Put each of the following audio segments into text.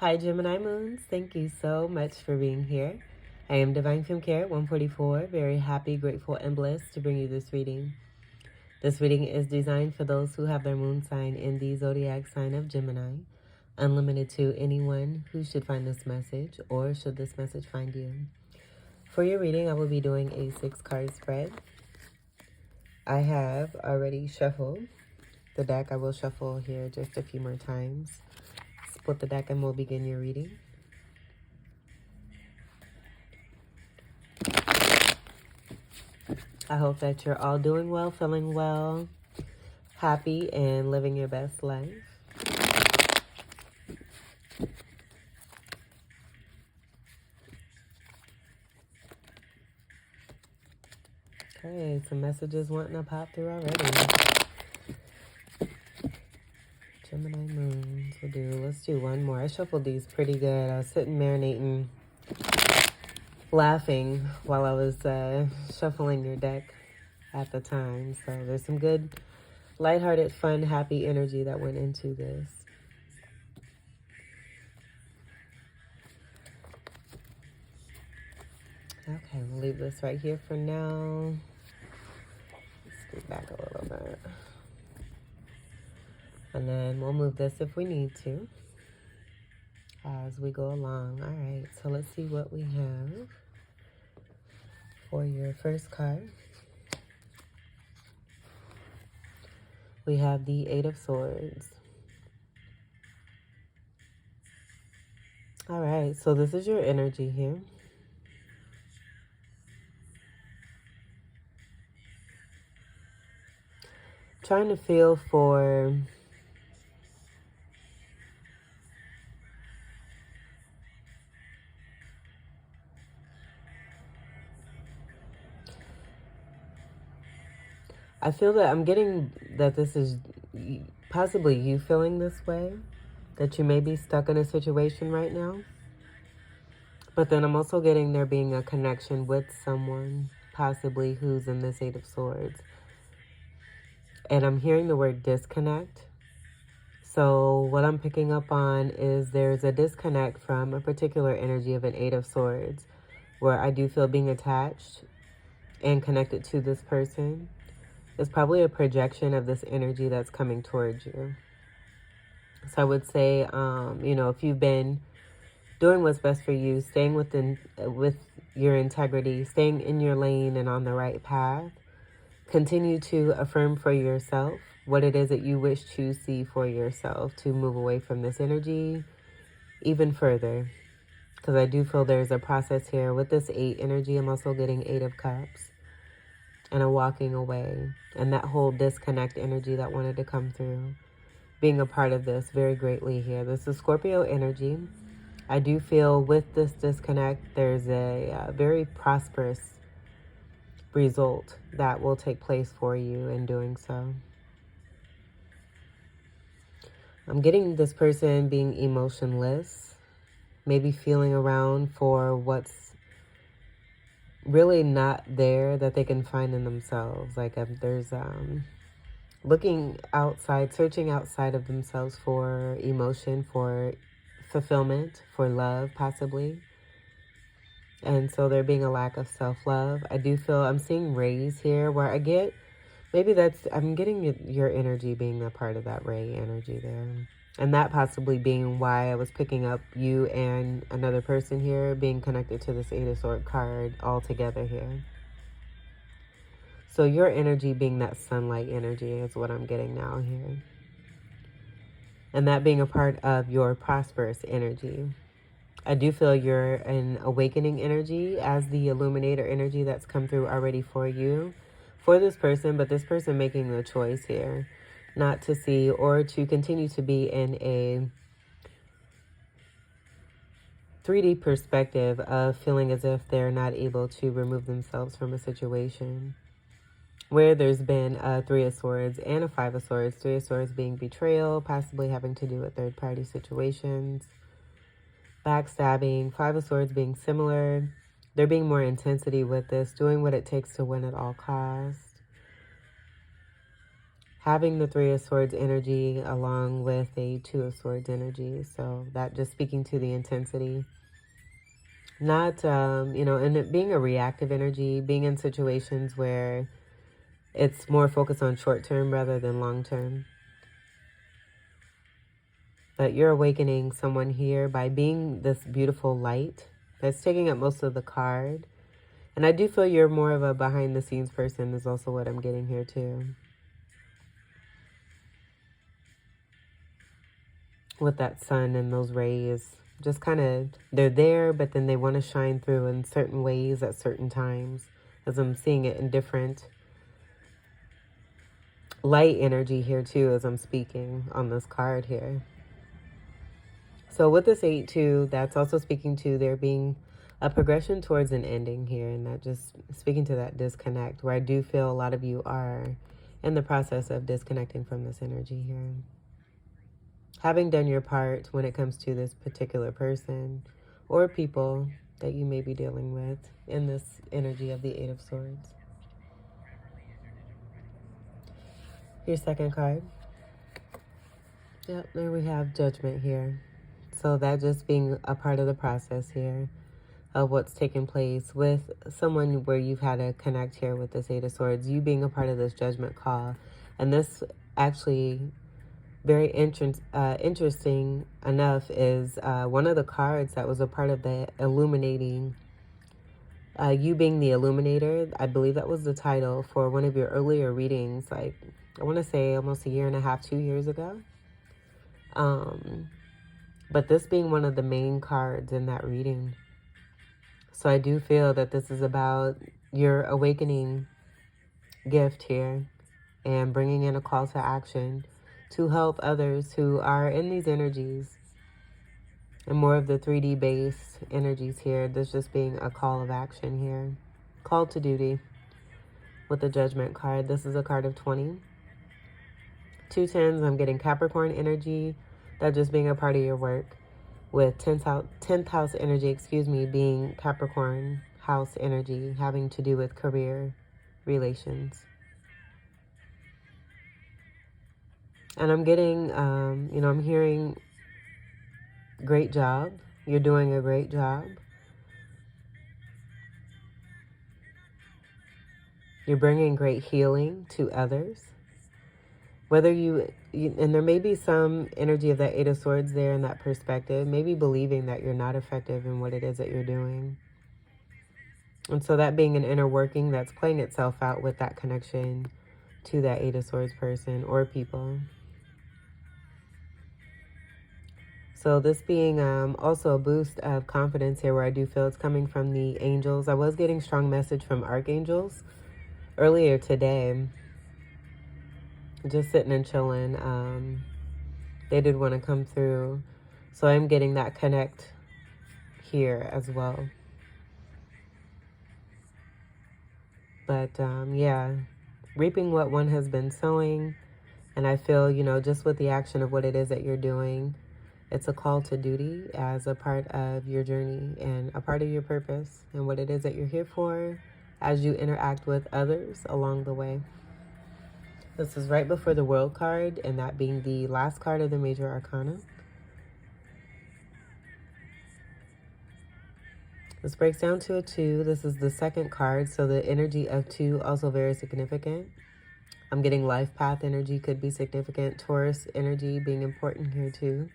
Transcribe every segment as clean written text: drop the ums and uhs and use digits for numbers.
Hi, Gemini Moons. Thank you so much for being here. I am Divine Femme Care 144. Very happy, grateful, and blessed to bring you this reading. This reading is designed for those who have their moon sign in the zodiac sign of Gemini. Unlimited to anyone who should find this message or should this message find you. For your reading, I will be doing a 6-card spread. I have already shuffled the deck. I will shuffle here just a few more times. Split the deck and we'll begin your reading. I hope that you're all doing well, feeling well, happy, and living your best life. Okay, some messages wanting to pop through already. Gemini Moons, let's do one more. I shuffled these pretty good. I was sitting marinating, laughing while I was shuffling your deck at the time. So there's some good, lighthearted, fun, happy energy that went into this. Okay, we'll leave this right here for now. Let's scoot back a little bit. And then we'll move this if we need to as we go along. All right, so let's see what we have for your first card. We have the 8 of Swords. All right, so this is your energy here. Trying to feel for I feel that I'm getting that this is possibly you feeling this way, that you may be stuck in a situation right now. But then I'm also getting there being a connection with someone, possibly who's in this 8 of Swords. And I'm hearing the word disconnect. So what I'm picking up on is there's a disconnect from a particular energy of an 8 of Swords, where I do feel being attached and connected to this person. It's probably a projection of this energy that's coming towards you. So I would say, if you've been doing what's best for you, staying with your integrity, staying in your lane and on the right path, continue to affirm for yourself what it is that you wish to see for yourself to move away from this energy even further. Because I do feel there's a process here. With this 8 energy, I'm also getting 8 of Cups and a walking away. And that whole disconnect energy that wanted to come through, being a part of this very greatly here. This is Scorpio energy. I do feel with this disconnect, there's a very prosperous result that will take place for you in doing so. I'm getting this person being emotionless, maybe feeling around for what's really not there that they can find in themselves. Like there's looking outside, searching outside of themselves for emotion, for fulfillment, for love, possibly. And so there being a lack of self-love. I do feel I'm seeing rays here where I get, I'm getting your energy being a part of that ray energy there. And that possibly being why I was picking up you and another person here being connected to this 8 of Swords card all together here. So your energy being that sunlight energy is what I'm getting now here. And that being a part of your prosperous energy. I do feel you're an awakening energy as the illuminator energy that's come through already for you, for this person, but this person making the choice here not to see or to continue to be in a 3D perspective of feeling as if they're not able to remove themselves from a situation where there's been a 3 of Swords and a 5 of Swords. 3 of Swords being betrayal, possibly having to do with third-party situations, backstabbing. 5 of Swords being similar. There being more intensity with this, doing what it takes to win at all costs. having the Three of Swords energy along with a Two of Swords energy. So that just speaking to the intensity. Not, and it being a reactive energy, being in situations where it's more focused on short term rather than long term. But you're awakening someone here by being this beautiful light that's taking up most of the card. And I do feel you're more of a behind the scenes person is also what I'm getting here too. With that sun and those rays, just kind of, they're there, but then they want to shine through in certain ways at certain times, as I'm seeing it in different light energy here too as I'm speaking on this card here. So with this 8-2, that's also speaking to there being a progression towards an ending here, and that just speaking to that disconnect, where I do feel a lot of you are in the process of disconnecting from this energy here. Having done your part when it comes to this particular person or people that you may be dealing with in this energy of the Eight of Swords. Your second card. Yep, there we have Judgment here. So that just being a part of the process here of what's taking place with someone where you've had to connect here with this Eight of Swords, you being a part of this judgment call. And this actually very interesting enough is one of the cards that was a part of the illuminating, you being the illuminator. I believe that was the title for one of your earlier readings, like I want to say almost a year and a half, 2 years ago. But this being one of the main cards in that reading. So I do feel that this is about your awakening gift here and bringing in a call to action to help others who are in these energies and more of the 3D based energies here. There's just being a call of action here. Call to duty with the Judgment card. This is a card of 20. 2 tens, I'm getting Capricorn energy. That just being a part of your work. With 10th house energy, being Capricorn house energy, having to do with career, relations. And I'm getting, I'm hearing great job. You're doing a great job. You're bringing great healing to others. Whether and there may be some energy of that Eight of Swords there in that perspective, maybe believing that you're not effective in what it is that you're doing. And so that being an inner working that's playing itself out with that connection to that Eight of Swords person or people. So this being also a boost of confidence here, where I do feel it's coming from the angels. I was getting strong message from archangels earlier today. Just sitting and chilling. They did want to come through. So I'm getting that connect here as well. But yeah, reaping what one has been sowing. And I feel, just with the action of what it is that you're doing, it's a call to duty as a part of your journey and a part of your purpose and what it is that you're here for as you interact with others along the way. This is right before the World card, and that being the last card of the Major Arcana. This breaks down to a 2. This is the second card, so the energy of 2 also very significant. I'm getting life path energy could be significant. Taurus energy being important here too.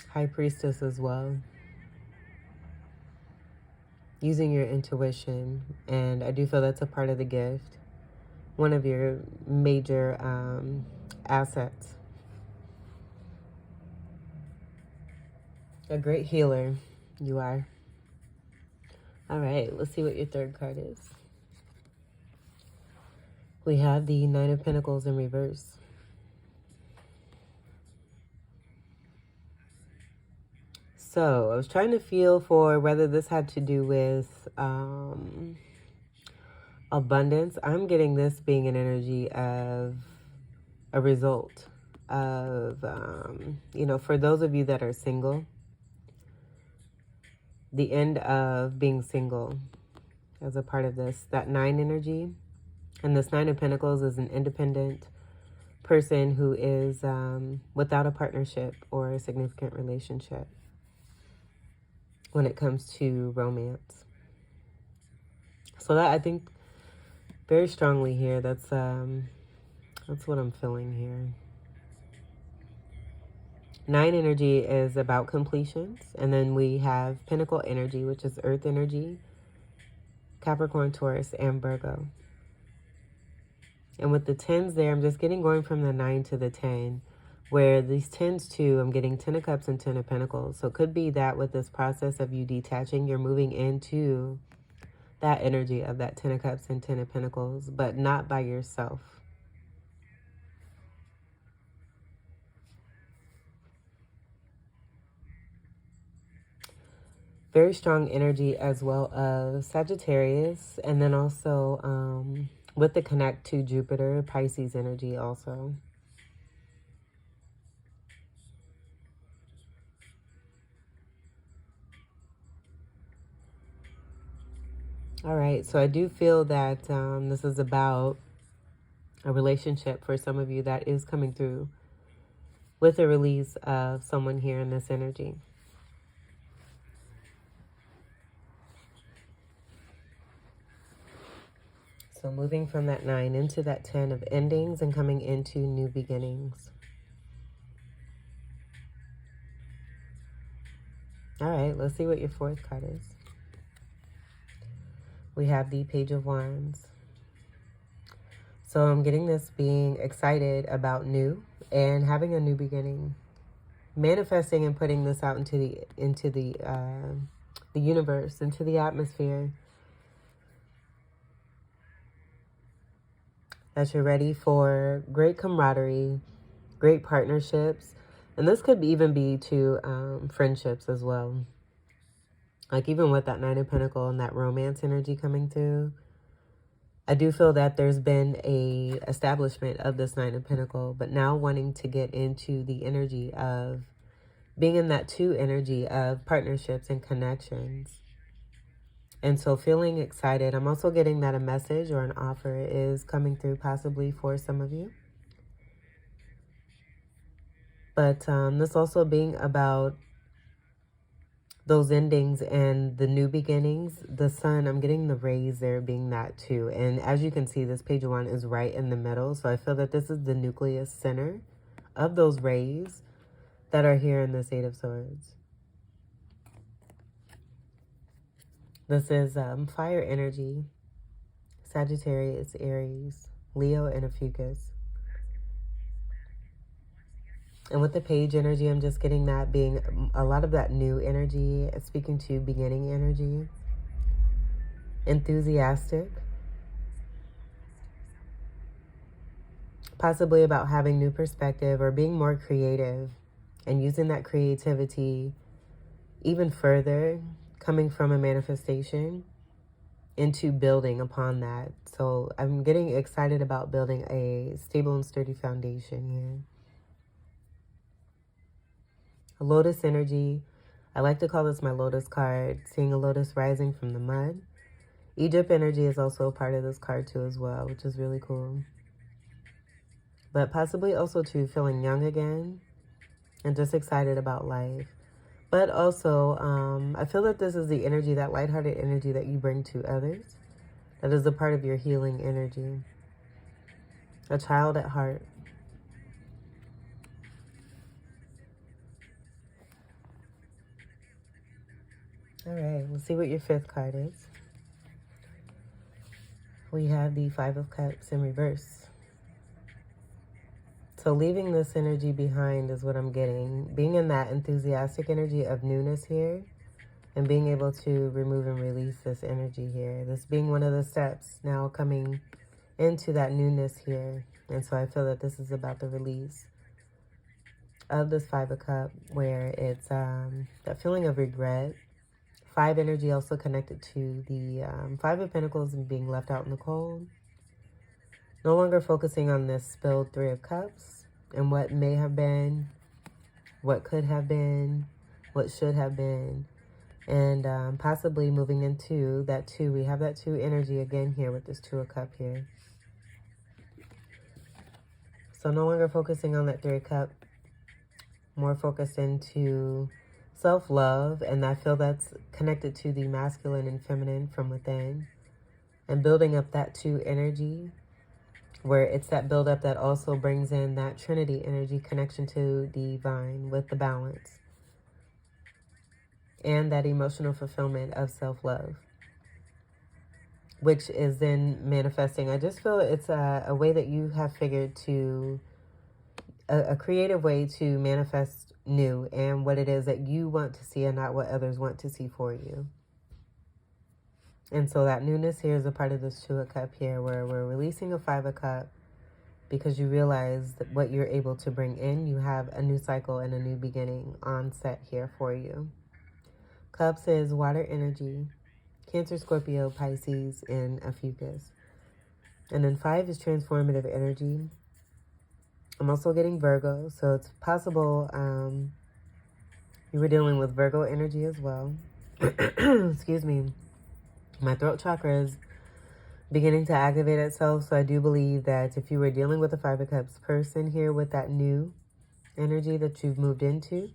High Priestess as well. Using your intuition, and I do feel that's a part of the gift. One of your major assets. A great healer, you are. All right, let's see what your third card is. We have the Nine of Pentacles in reverse. So I was trying to feel for whether this had to do with abundance. I'm getting this being an energy of a result of, for those of you that are single, the end of being single. as a part of this. That 9 energy. And this 9 of Pentacles is an independent person who is without a partnership or a significant relationship when it comes to romance. So that, I think, very strongly here, that's what I'm feeling here. 9 energy is about completions. And then we have Pentacle energy, which is earth energy, Capricorn, Taurus, and Virgo. And with the 10s there, I'm just going from the 9 to the 10, where these 10s too, I'm getting 10 of Cups and 10 of Pentacles. So it could be that with this process of you detaching, you're moving into that energy of that 10 of Cups and 10 of Pentacles, but not by yourself. Very strong energy as well of Sagittarius, and then also with the connect to Jupiter, Pisces energy also. All right, so I do feel that this is about a relationship for some of you that is coming through with the release of someone here in this energy. So moving from that 9 into that 10 of endings and coming into new beginnings. All right, let's see what your 4th card is. We have the Page of Wands. So I'm getting this being excited about new and having a new beginning. Manifesting and putting this out into the universe, into the atmosphere. That you're ready for great camaraderie, great partnerships. And this could even be to friendships as well. Like even with that 9 of Pentacles and that romance energy coming through, I do feel that there's been a establishment of this 9 of Pentacles, but now wanting to get into the energy of being in that 2 energy of partnerships and connections. And so feeling excited. I'm also getting that a message or an offer is coming through possibly for some of you. But this also being about those endings and the new beginnings. The sun, I'm getting the rays there being that too. And as you can see, this Page of Wands is right in the middle. So I feel that this is the nucleus center of those rays that are here in this 8 of Swords. This is fire energy, Sagittarius, Aries, Leo, and Ophiuchus. And with the Page energy, I'm just getting that being a lot of that new energy, speaking to beginning energy, enthusiastic, possibly about having new perspective or being more creative and using that creativity even further, coming from a manifestation into building upon that. So I'm getting excited about building a stable and sturdy foundation here. A lotus energy. I like to call this my lotus card, seeing a lotus rising from the mud. Egypt energy is also a part of this card too as well, which is really cool. But possibly also too feeling young again and just excited about life. But also, I feel that this is the energy, that lighthearted energy that you bring to others. That is a part of your healing energy. A child at heart. All right, let's see what your 5th card is. We have the 5 of Cups in reverse. So leaving this energy behind is what I'm getting. Being in that enthusiastic energy of newness here. And being able to remove and release this energy here. This being one of the steps now coming into that newness here. And so I feel that this is about the release of this 5 of Cups, where it's that feeling of regret. 5 energy also connected to the 5 of Pentacles and being left out in the cold. No longer focusing on this spilled 3 of Cups and what may have been, what could have been, what should have been. And possibly moving into that 2. We have that 2 energy again here with this 2 of Cups here. So no longer focusing on that 3 of Cups. More focused into self-love. And I feel that's connected to the masculine and feminine from within. And building up that 2 energy, where it's that buildup that also brings in that Trinity energy, connection to the divine with the balance. And that emotional fulfillment of self-love, which is then manifesting. I just feel it's a way that you have figured to, a creative way to manifest new and what it is that you want to see and not what others want to see for you. And so that newness here is a part of this 2 of Cups here, where we're releasing a 5 of Cups because you realize that what you're able to bring in, you have a new cycle and a new beginning on set here for you. Cups is water energy, Cancer, Scorpio, Pisces, and a Fucus. And then 5 is transformative energy. I'm also getting Virgo, so it's possible you were dealing with Virgo energy as well. Excuse me. My throat chakra is beginning to activate itself, so I do believe that if you were dealing with a 5 of Cups person here with that new energy that you've moved into,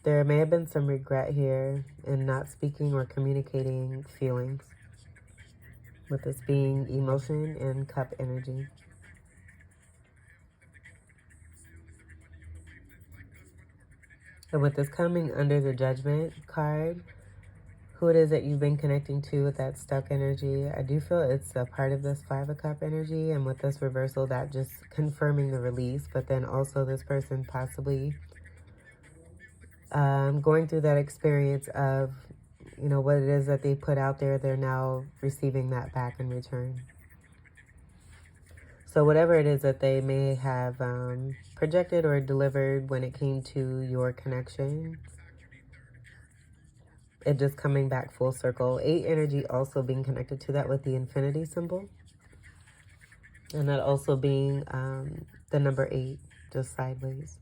there may have been some regret here in not speaking or communicating feelings, with this being emotion and Cup energy. And with this coming under the Judgment card, who it is that you've been connecting to with that stuck energy, I do feel it's a part of this 5 of Cups energy. And with this reversal, that just confirming the release, but then also this person possibly going through that experience of, you know, what it is that they put out there, they're now receiving that back in return. So whatever it is that they may have projected or delivered when it came to your connection, it just coming back full circle. 8 energy also being connected to that with the infinity symbol. And that also being the number 8, just sideways.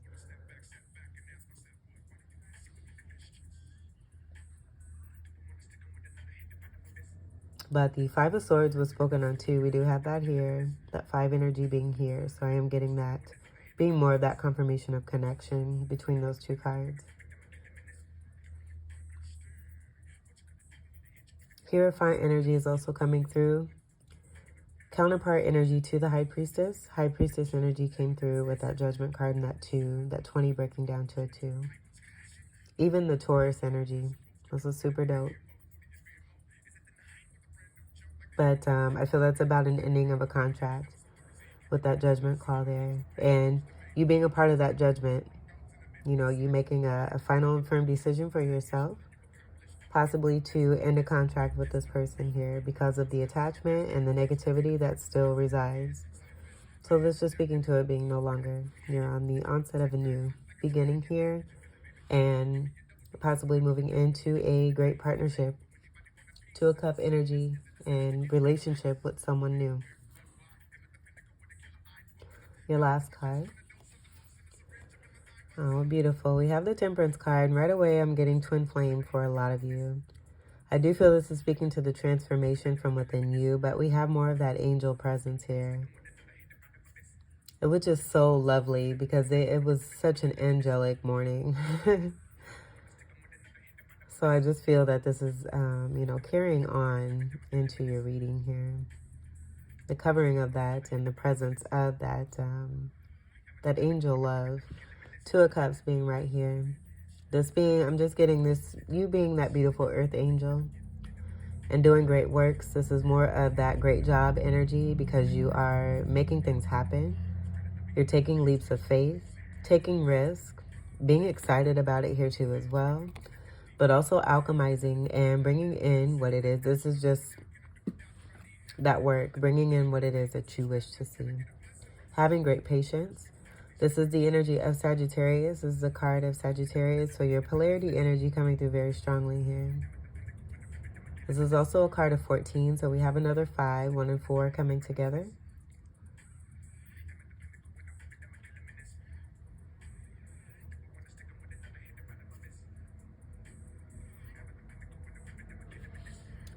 But the 5 of Swords was spoken on too. We do have that here, that 5 energy being here. So I am getting that, being more of that confirmation of connection between those 2 cards. Hierophant energy is also coming through. Counterpart energy to the High Priestess. High Priestess energy came through with that Judgment card and that 2, that 20 breaking down to a 2. Even the Taurus energy. This is super dope. But I feel that's about an ending of a contract with that Judgment call there. And you being a part of that judgment, you know, you making a final and firm decision for yourself, possibly to end a contract with this person here because of the attachment and the negativity that still resides. So this just speaking to it being no longer. You're on the onset of a new beginning here and possibly moving into a great partnership, 2 of Cups energy, and relationship with someone new. Your last card. Oh, beautiful. We have the Temperance card, and right away I'm getting Twin Flame for a lot of you. I do feel this is speaking to the transformation from within you, but we have more of that angel presence here, which is so lovely because it was such an angelic morning. So I just feel that this is, you know, carrying on into your reading here. The covering of that and the presence of that, that angel love. 2 of Cups being right here. This being, I'm just getting this, you being that beautiful earth angel and doing great works. This is more of that great job energy because you are making things happen. You're taking leaps of faith, taking risk, being excited about it here too as well. But also alchemizing and bringing in what it is. This is just that work, bringing in what it is that you wish to see. Having great patience. This is the energy of Sagittarius. This is the card of Sagittarius. So your polarity energy coming through very strongly here. This is also a card of 14. So we have another 5, 1 and 4 coming together.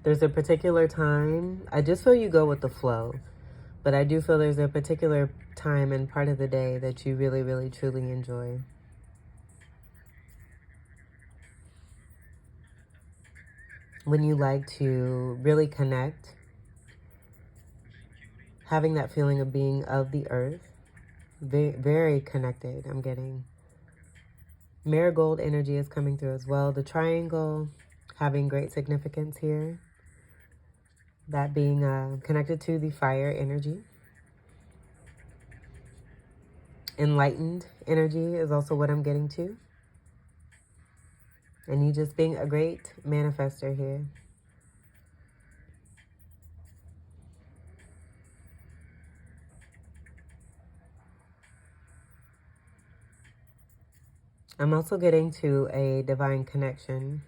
There's a particular time. I just feel you go with the flow. But I do feel there's a particular time and part of the day that you really, really, truly enjoy. When you like to really connect, having that feeling of being of the earth, very, very connected, I'm getting. Marigold energy is coming through as well. The triangle having great significance here. That being connected to the fire energy. Enlightened energy is also what I'm getting to. And you just being a great manifester here. I'm also getting to a divine connection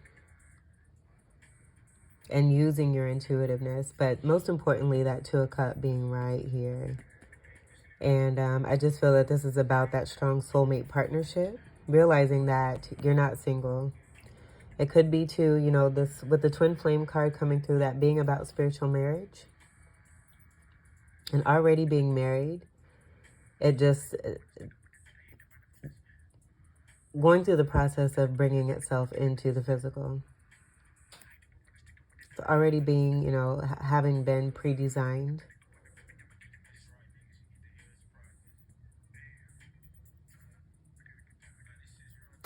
and using your intuitiveness, but most importantly, that Two of Cups being right here. And I just feel that this is about that strong soulmate partnership, realizing that you're not single. It could be too, you know, this with the twin flame card coming through, that being about spiritual marriage and already being married. It just going through the process of bringing itself into the physical. It's already being, you know, having been pre-designed.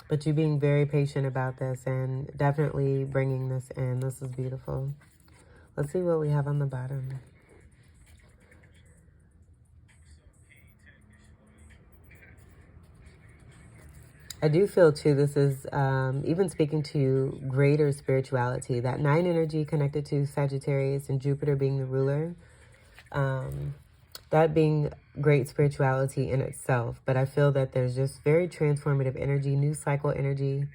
But you being very patient about this and definitely bringing this in. This is beautiful. Let's see what we have on the bottom. I do feel too, this is even speaking to greater spirituality. That 9 energy connected to Sagittarius and Jupiter being the ruler. That being great spirituality in itself. But I feel that there's just very transformative energy, new cycle energy.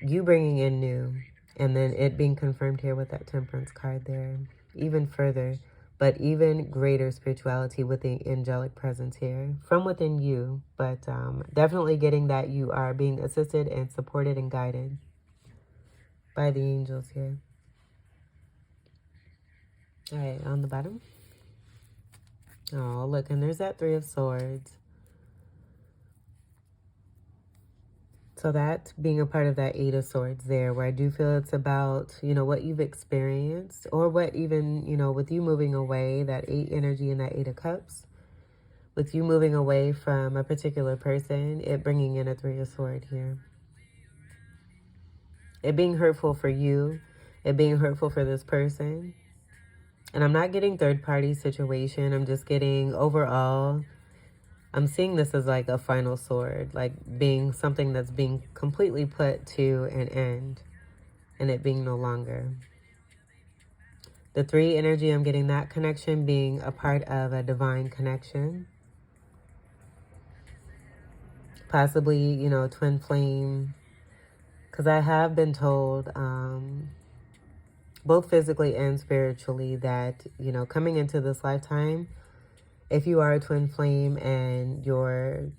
You bringing in new. And then it being confirmed here with that Temperance card there. Even further. But even greater spirituality with the angelic presence here from within you. But definitely getting that you are being assisted and supported and guided by the angels here. All right, on the bottom. Oh, look, and there's that 3 of Swords. So that being a part of that 8 of Swords there, where I do feel it's about, you know, what you've experienced or what even, you know, with you moving away, that 8 energy and that 8 of Cups, with you moving away from a particular person, it bringing in a 3 of Swords here. It being hurtful for you, it being hurtful for this person. And I'm not getting third party situation. I'm just getting overall. I'm seeing this as like a final sword, like being something that's being completely put to an end and it being no longer. The 3 energy, I'm getting that connection being a part of a divine connection. Possibly, you know, twin flame. Because I have been told, both physically and spiritually, that, you know, coming into this lifetime, if you are a twin flame and your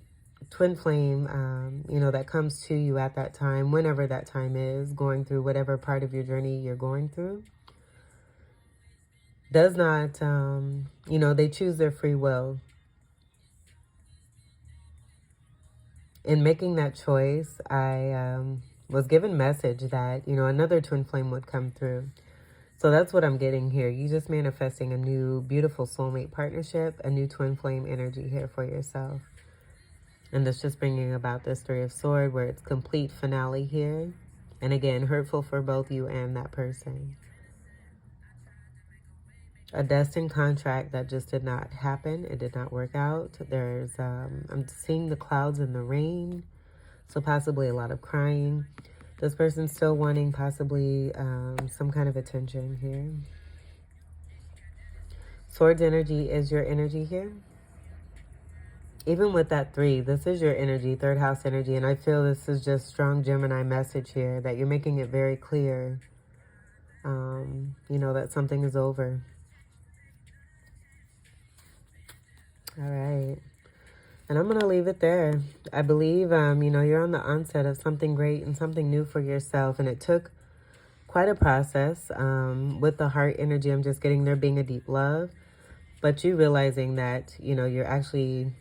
twin flame, you know, that comes to you at that time, whenever that time is, going through whatever part of your journey you're going through, does not, you know, they choose their free will. In making that choice, I was given message that, you know, another twin flame would come through. So that's what I'm getting here. You just manifesting a new, beautiful soulmate partnership, a new twin flame energy here for yourself. And that's just bringing about this 3 of Swords where it's complete finale here. And again, hurtful for both you and that person. A destined contract that just did not happen. It did not work out. There's, I'm seeing the clouds and the rain. So possibly a lot of crying. This person's still wanting possibly some kind of attention here. Swords energy is your energy here. Even with that 3, this is your energy, 3rd house energy. And I feel this is just strong Gemini message here, that you're making it very clear, you know, that something is over. All right. And I'm going to leave it there. I believe, you know, you're on the onset of something great and something new for yourself. And it took quite a process. With the heart energy, I'm just getting there being a deep love. But you realizing that, you know, you're actually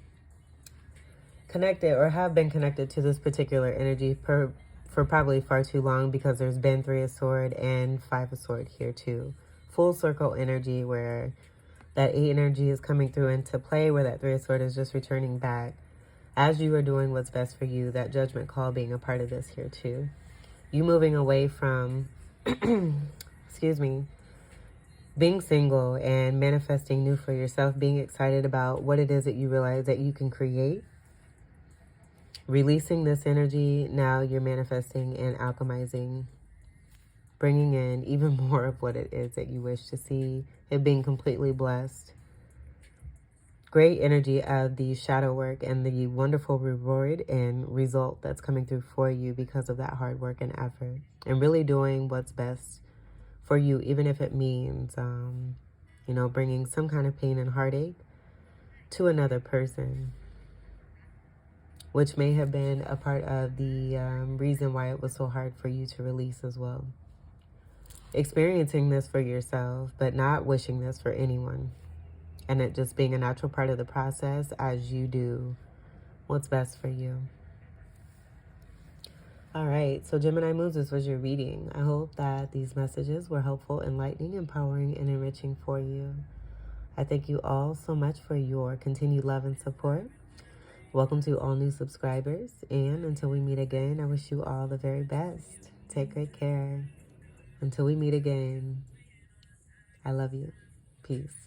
connected or have been connected to this particular energy for probably far too long, because there's been 3 of Sword and 5 of Sword here too. Full circle energy where that 8 energy is coming through into play, where that 3 of Sword is just returning back. As you are doing what's best for you, that judgment call being a part of this here too. You moving away from, excuse me, being single and manifesting new for yourself, being excited about what it is that you realize that you can create. Releasing this energy, now you're manifesting and alchemizing, bringing in even more of what it is that you wish to see, it being completely blessed. Great energy of the shadow work and the wonderful reward and result that's coming through for you because of that hard work and effort. And really doing what's best for you, even if it means, you know, bringing some kind of pain and heartache to another person, which may have been a part of the reason why it was so hard for you to release as well. Experiencing this for yourself, but not wishing this for anyone. And it just being a natural part of the process as you do what's best for you. All right, so Gemini Moons, this was your reading. I hope that these messages were helpful, enlightening, empowering, and enriching for you. I thank you all so much for your continued love and support. Welcome to all new subscribers. And until we meet again, I wish you all the very best. Take great care. Until we meet again, I love you. Peace.